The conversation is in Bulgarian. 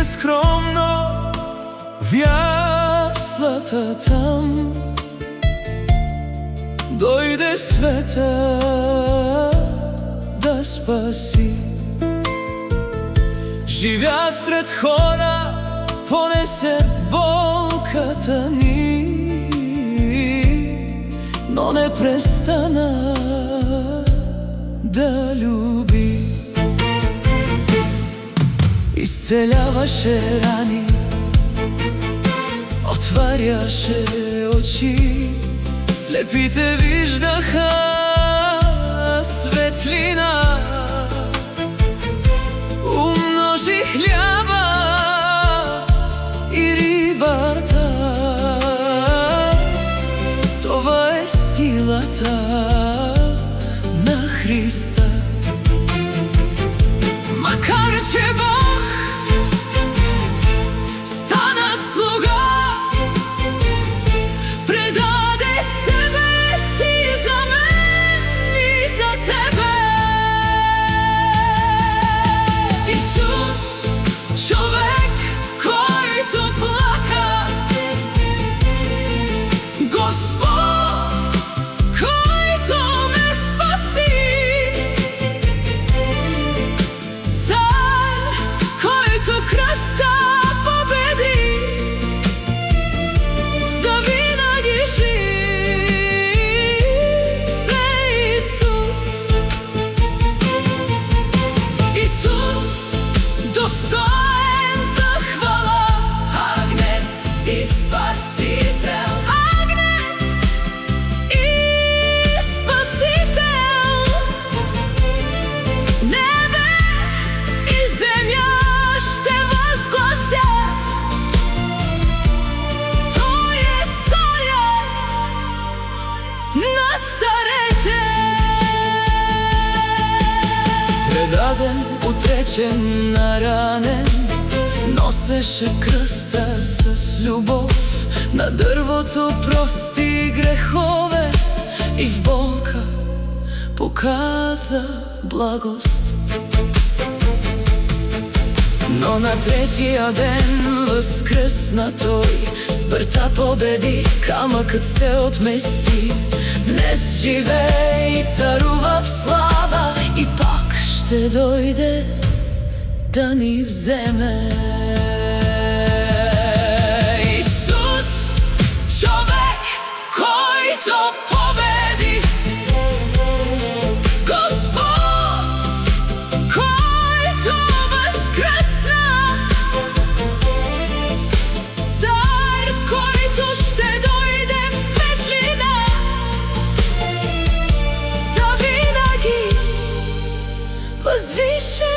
скромно в яслата там, дойде света да спаси. Живя сред хора, понесе болката ни, но не престана да люби. Изцеляваше рани, отваряше очи, слепите виждаха светлина. Умножи хляба и рибата, това е силата на Христа. Макар че Бог стана слуга, предаде себе си за мен и за тебе. Исус, човек, който плака, Господ, който ме спаси, Цар, който кръста победи, завинаги жив е Исус. Исус, достоен за хвала, Агнец и Спасител. Агнец и Спасител. Небе и земя ще възгласят, Той е царят над царете. Предаден, отречен, наранен, носеше кръста с любов. На дървото прости грехове и в болка показа благост. Но на третия ден възкръсна Той, смъртта победи, камъкът се отмести. Днес живее и царува в слава, и пак ще дойде да ни вземе. Исус, човек, който победи, Господ, който възкръсна, Цар, който ще дойде в светлина, завинаги възвишен.